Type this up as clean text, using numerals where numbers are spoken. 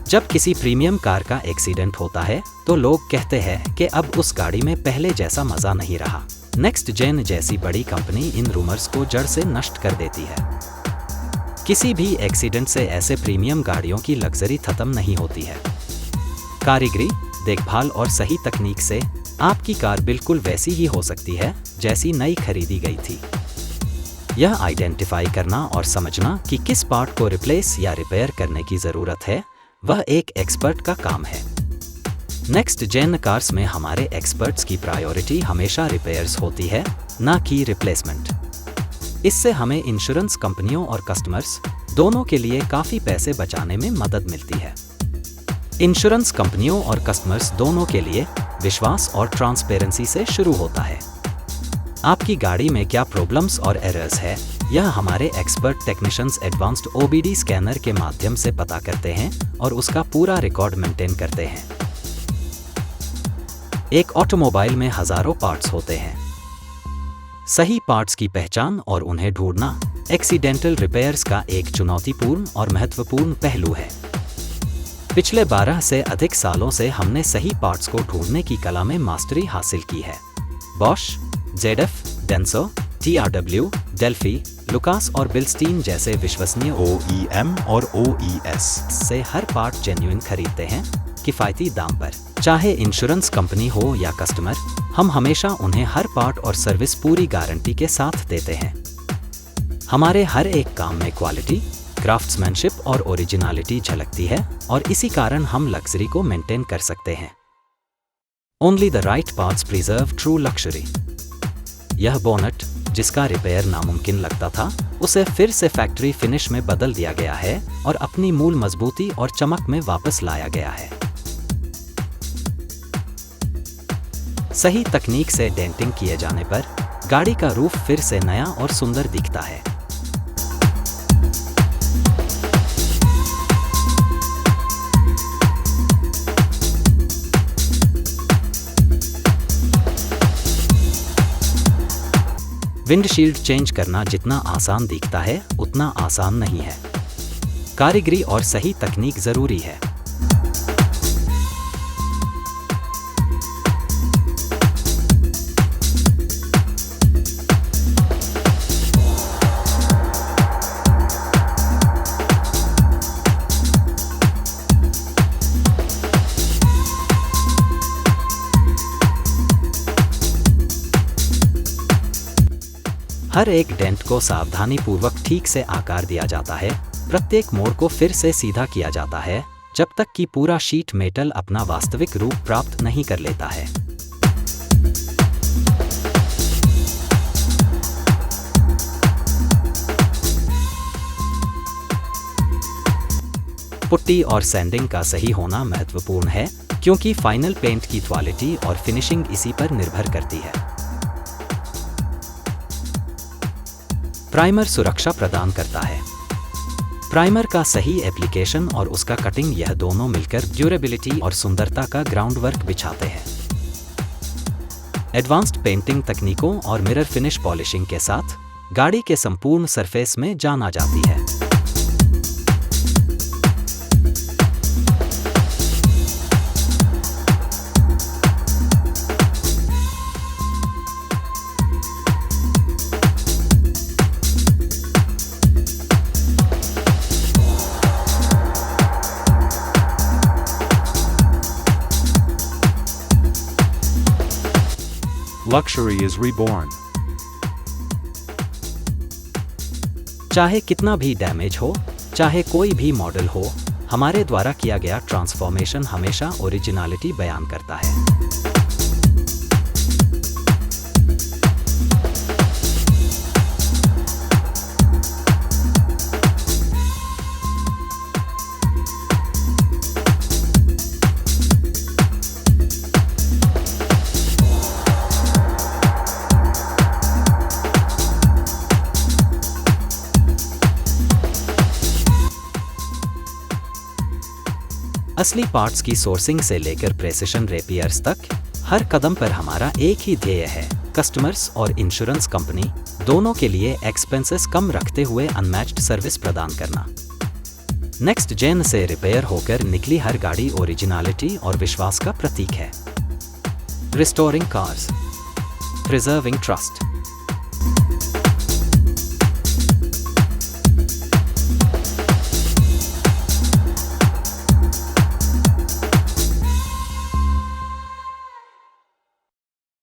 जब किसी premium car का एक्सीडेंट होता है तो लोग कहते हैं कि अब उस गाड़ी में पहले जैसा मजा नहीं रहा। नेक्स्ट जेन जैसी बड़ी कंपनी इन रूमर्स को जड़ से नष्ट कर देती है। किसी भी एक्सीडेंट से ऐसे प्रीमियम गाड़ियों की लग्जरी खत्म नहीं होती है। कारीगरी, देखभाल और सही तकनीक से आपकी कार बिल्कुल वैसी ही हो सकती है जैसी नई खरीदी गई थी। यह आइडेंटिफाई करना और समझना कि किस पार्ट को रिप्लेस या रिपेयर करने की ज़रूरत है, वह एक एक्सपर्ट का काम है। नेक्स्ट जेन कार्स में हमारे एक्सपर्ट्स की प्रायोरिटी हमेशा रिपेयर्स होती है, ना कि रिप्लेसमेंट। इससे हमें इंश्योरेंस कंपनियों और कस्टमर्स दोनों के लिए काफ़ी पैसे बचाने में मदद मिलती है। इंश्योरेंस कंपनियों और कस्टमर्स दोनों के लिए विश्वास और ट्रांसपेरेंसी से शुरू होता है। आपकी गाड़ी में क्या प्रॉब्लम्स और एरर्स है, यह हमारे expert technicians advanced OBD scanner के माध्यम से पता करते हैं और उसका पूरा रिकॉर्ड मेंटेन करते हैं। एक ऑटोमोबाइल में हजारों पार्ट्स होते हैं। सही पार्ट्स की पहचान और उन्हें ढूंढना एक्सीडेंटल रिपेयर्स का एक चुनौतीपूर्ण और महत्वपूर्ण पहलू है। पिछले 12 से अधिक सालों से हमने सही पार्ट्स को ढूंढने की कला में मास्टरी हासिल की है। Bosch, ZF, Denso, TRW, Delphi, Lucas और बिल्स्टीन जैसे विश्वसनीय OEM और OES से हर पार्ट जेन्युइन खरीदते हैं, किफ़ायती दाम पर। चाहे इंश्योरेंस कंपनी हो या कस्टमर, हम हमेशा उन्हें हर पार्ट और सर्विस पूरी गारंटी के साथ देते हैं। हमारे हर एक काम में क्वालिटी, क्राफ्ट्समैनशिप और ओरिजिनलिटी झलकती है और इसी कारण हम लग्जरी को मेंटेन कर सकते हैं। Only the right parts preserve true luxury. यह बोनट, जिसका रिपेयर नामुमकिन लगता था, उसे फिर से फैक्ट्री फिनिश में बदल दिया गया है और अपनी मूल मजबूती और चमक में वापस लाया गया है। सही तकनीक से डेंटिंग किए जाने पर गाड़ी का रूफ फिर से नया और सुंदर दिखता है। विंडशील्ड चेंज करना जितना आसान दिखता है, उतना आसान नहीं है। कारीगरी और सही तकनीक जरूरी है। हर एक डेंट को सावधानीपूर्वक ठीक से आकार दिया जाता है। प्रत्येक मोड़ को फिर से सीधा किया जाता है जब तक कि पूरा शीट मेटल अपना वास्तविक रूप प्राप्त नहीं कर लेता है। पुट्टी और सैंडिंग का सही होना महत्वपूर्ण है, क्योंकि फाइनल पेंट की क्वालिटी और फिनिशिंग इसी पर निर्भर करती है। प्राइमर सुरक्षा प्रदान करता है। प्राइमर का सही एप्लीकेशन और उसका कटिंग, यह दोनों मिलकर ड्यूरेबिलिटी और सुंदरता का ग्राउंडवर्क बिछाते हैं। एडवांस्ड पेंटिंग तकनीकों और मिरर फिनिश पॉलिशिंग के साथ गाड़ी के संपूर्ण सरफेस में जान आ जाती है। Luxury is reborn. चाहे कितना भी डैमेज हो, चाहे कोई भी मॉडल हो, हमारे द्वारा किया गया ट्रांसफॉर्मेशन हमेशा ओरिजिनलिटी बयान करता है। असली पार्ट्स की सोर्सिंग से लेकर प्रेसिशन रिपेयर्स तक, हर कदम पर हमारा एक ही ध्येय है: कस्टमर्स और इंश्योरेंस कंपनी दोनों के लिए एक्सपेंसेस कम रखते हुए अनमैच्ड सर्विस प्रदान करना। नेक्स्ट जेन से रिपेयर होकर निकली हर गाड़ी ओरिजिनलिटी और विश्वास का प्रतीक है। Restoring cars, preserving trust.